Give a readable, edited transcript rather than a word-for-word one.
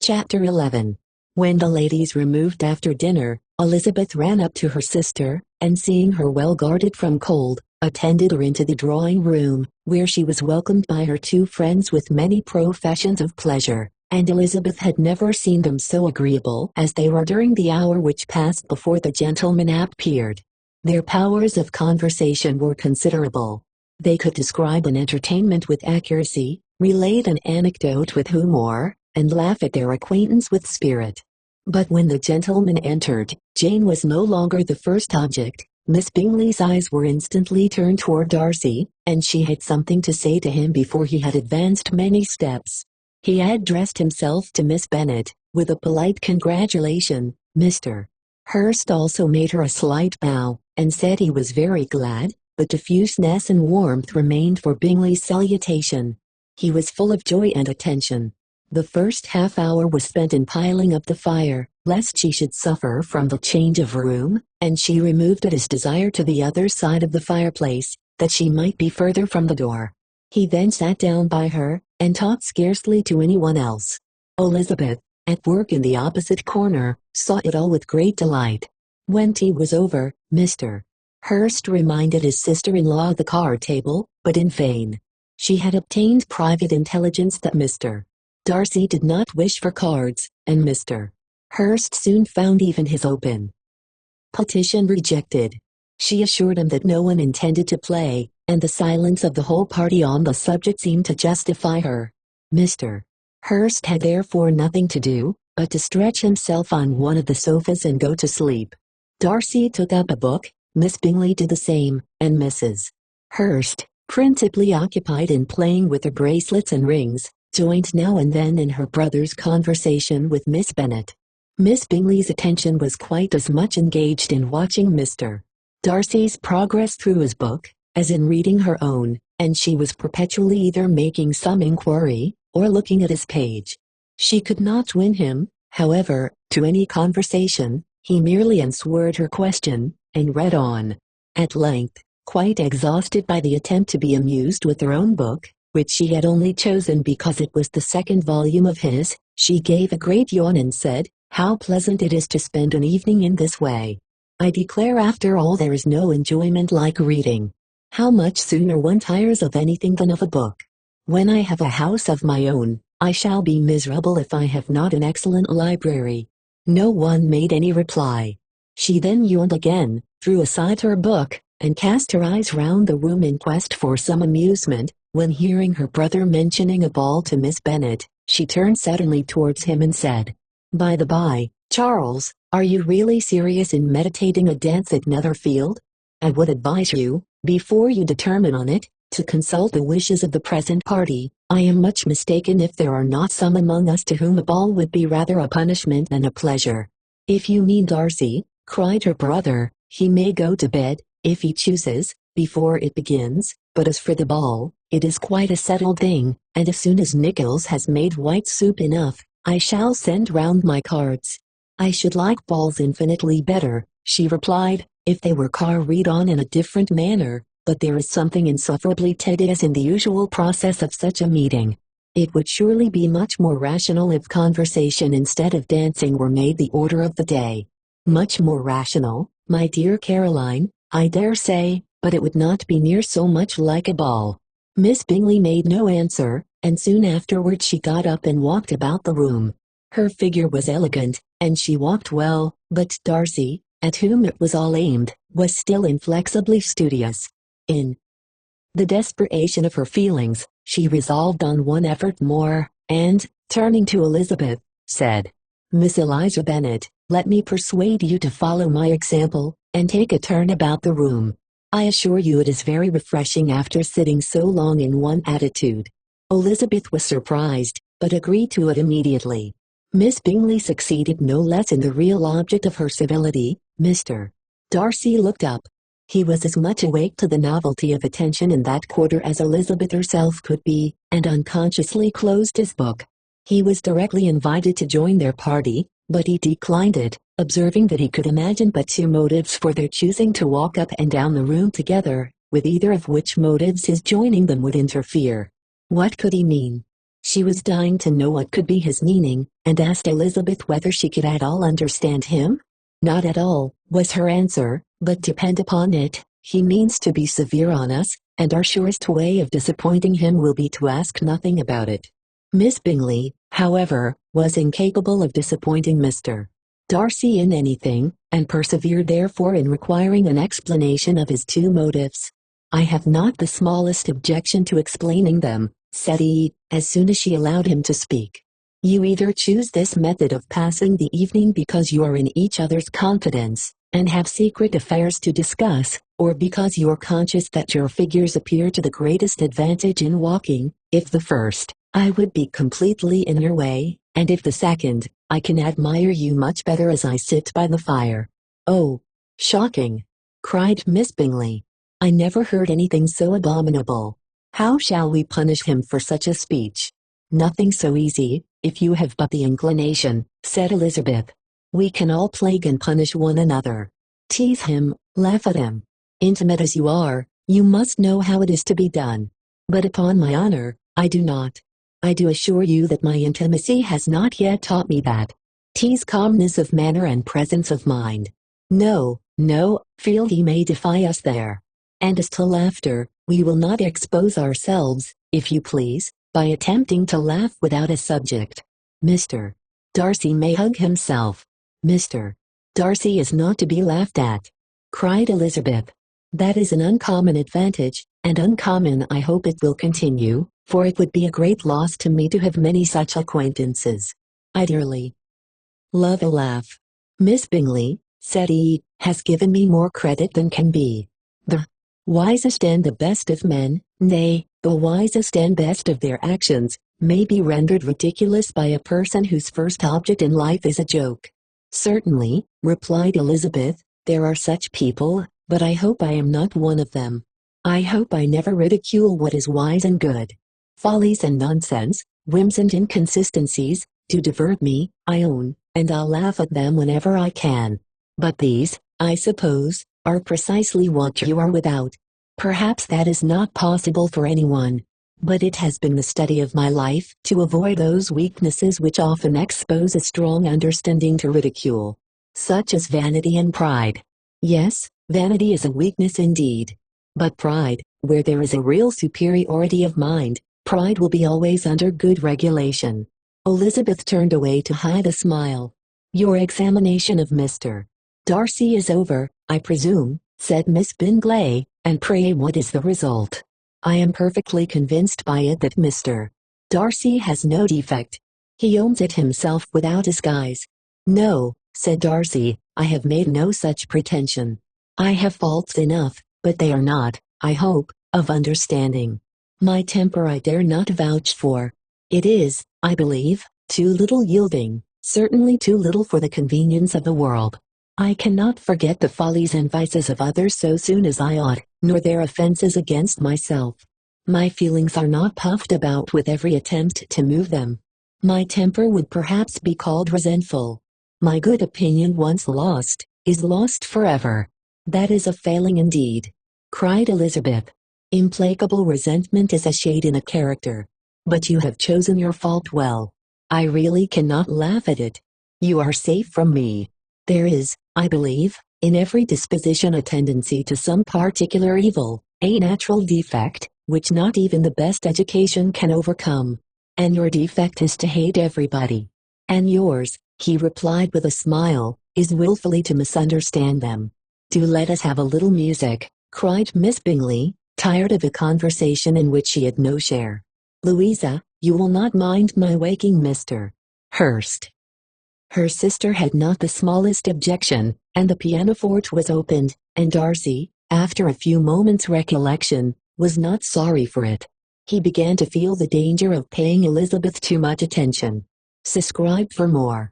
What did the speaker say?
Chapter 11. When the ladies removed after dinner, Elizabeth ran up to her sister, and seeing her well guarded from cold, attended her into the drawing-room, where she was welcomed by her two friends with many professions of pleasure, and Elizabeth had never seen them so agreeable as they were during the hour which passed before the gentlemen appeared. Their powers of conversation were considerable. They could describe an entertainment with accuracy, relate an anecdote with humour, and laugh at their acquaintance with spirit. But when the gentleman entered, Jane was no longer the first object. Miss Bingley's eyes were instantly turned toward Darcy, and she had something to say to him before he had advanced many steps. He addressed himself to Miss Bennet, with a polite congratulation. Mr. Hurst also made her a slight bow, and said he was very glad, but diffuseness and warmth remained for Bingley's salutation. He was full of joy and attention. The first half-hour was spent in piling up the fire, lest she should suffer from the change of room, and she removed at his desire to the other side of the fireplace, that she might be further from the door. He then sat down by her, and talked scarcely to anyone else. Elizabeth, at work in the opposite corner, saw it all with great delight. When tea was over, Mr. Hurst reminded his sister-in-law of the card-table, but in vain. She had obtained private intelligence that Mr. Darcy did not wish for cards, and Mr. Hurst soon found even his open petition rejected. She assured him that no one intended to play, and the silence of the whole party on the subject seemed to justify her. Mr. Hurst had therefore nothing to do, but to stretch himself on one of the sofas and go to sleep. Darcy took up a book, Miss Bingley did the same, and Mrs. Hurst, principally occupied in playing with her bracelets and rings, joined now and then in her brother's conversation with Miss Bennet. Miss Bingley's attention was quite as much engaged in watching Mr. Darcy's progress through his book, as in reading her own, and she was perpetually either making some inquiry, or looking at his page. She could not win him, however, to any conversation. He merely answered her question, and read on. At length, quite exhausted by the attempt to be amused with her own book, which she had only chosen because it was the second volume of his, she gave a great yawn and said, "How pleasant it is to spend an evening in this way. I declare after all there is no enjoyment like reading. How much sooner one tires of anything than of a book. When I have a house of my own, I shall be miserable if I have not an excellent library." No one made any reply. She then yawned again, threw aside her book, and cast her eyes round the room in quest for some amusement, when hearing her brother mentioning a ball to Miss Bennet, she turned suddenly towards him and said, "By the by, Charles, are you really serious in meditating a dance at Netherfield? I would advise you, before you determine on it, to consult the wishes of the present party. I am much mistaken if there are not some among us to whom a ball would be rather a punishment than a pleasure." "If you mean Darcy," cried her brother, "he may go to bed, if he chooses, before it begins, but as for the ball, it is quite a settled thing, and as soon as Nichols has made white soup enough, I shall send round my cards." "I should like balls infinitely better," she replied, "if they were carried on in a different manner, but there is something insufferably tedious in the usual process of such a meeting. It would surely be much more rational if conversation instead of dancing were made the order of the day." "Much more rational, my dear Caroline, I dare say, but it would not be near so much like a ball." Miss Bingley made no answer, and soon afterward she got up and walked about the room. Her figure was elegant, and she walked well, but Darcy, at whom it was all aimed, was still inflexibly studious. In the desperation of her feelings, she resolved on one effort more, and, turning to Elizabeth, said, "Miss Eliza Bennet, let me persuade you to follow my example, and take a turn about the room. I assure you it is very refreshing after sitting so long in one attitude." Elizabeth was surprised, but agreed to it immediately. Miss Bingley succeeded no less in the real object of her civility. Mr. Darcy looked up. He was as much awake to the novelty of attention in that quarter as Elizabeth herself could be, and unconsciously closed his book. He was directly invited to join their party, but he declined it, observing that he could imagine but two motives for their choosing to walk up and down the room together, with either of which motives his joining them would interfere. What could he mean? She was dying to know what could be his meaning, and asked Elizabeth whether she could at all understand him. "Not at all," was her answer, "but depend upon it, he means to be severe on us, and our surest way of disappointing him will be to ask nothing about it." Miss Bingley, however, was incapable of disappointing Mr. Darcy in anything, and persevered therefore in requiring an explanation of his two motives. "I have not the smallest objection to explaining them," said he, as soon as she allowed him to speak. "You either choose this method of passing the evening because you are in each other's confidence, and have secret affairs to discuss, or because you are conscious that your figures appear to the greatest advantage in walking. If the first, I would be completely in your way, and if the second, I can admire you much better as I sit by the fire." "Oh, shocking!" cried Miss Bingley. "I never heard anything so abominable. How shall we punish him for such a speech?" "Nothing so easy, if you have but the inclination," said Elizabeth. "We can all plague and punish one another. Tease him, laugh at him. Intimate as you are, you must know how it is to be done. But upon my honor, I do not. I do assure you that my intimacy has not yet taught me that. Tease calmness of manner and presence of mind. No, no, feel he may defy us there. And as to laughter, we will not expose ourselves, if you please, by attempting to laugh without a subject. Mr. Darcy may hug himself. Mr. Darcy is not to be laughed at," cried Elizabeth. "That is an uncommon advantage, and uncommon I hope it will continue, for it would be a great loss to me to have many such acquaintances. I dearly love a laugh. Miss Bingley," said he, "has given me more credit than can be. The wisest and the best of men, nay, the wisest and best of their actions, may be rendered ridiculous by a person whose first object in life is a joke." "Certainly," replied Elizabeth, "there are such people, but I hope I am not one of them. I hope I never ridicule what is wise and good. Follies and nonsense, whims and inconsistencies, do divert me, I own, and I'll laugh at them whenever I can. But these, I suppose, are precisely what you are without. Perhaps that is not possible for anyone. But it has been the study of my life to avoid those weaknesses which often expose a strong understanding to ridicule, such as vanity and pride. Yes, vanity is a weakness indeed. But pride, where there is a real superiority of mind, pride will be always under good regulation." Elizabeth turned away to hide a smile. "Your examination of Mr. Darcy is over, I presume," said Miss Bingley, "and pray what is the result?" "I am perfectly convinced by it that Mr. Darcy has no defect. He owns it himself without disguise." "No," said Darcy, "I have made no such pretension. I have faults enough, but they are not, I hope, of understanding. My temper I dare not vouch for. It is, I believe, too little yielding, certainly too little for the convenience of the world. I cannot forget the follies and vices of others so soon as I ought, nor their offenses against myself. My feelings are not puffed about with every attempt to move them. My temper would perhaps be called resentful. My good opinion once lost, is lost forever. That is a failing indeed," cried Elizabeth. "Implacable resentment is a shade in a character. But you have chosen your fault well. I really cannot laugh at it. You are safe from me. There is, I believe, in every disposition a tendency to some particular evil, a natural defect, which not even the best education can overcome. And your defect is to hate everybody. And yours," he replied with a smile, "is willfully to misunderstand them." "Do let us have a little music," cried Miss Bingley, tired of a conversation in which she had no share. "Louisa, you will not mind my waking Mr. Hurst." Her sister had not the smallest objection, and the pianoforte was opened, and Darcy, after a few moments' recollection, was not sorry for it. He began to feel the danger of paying Elizabeth too much attention. Subscribe for more.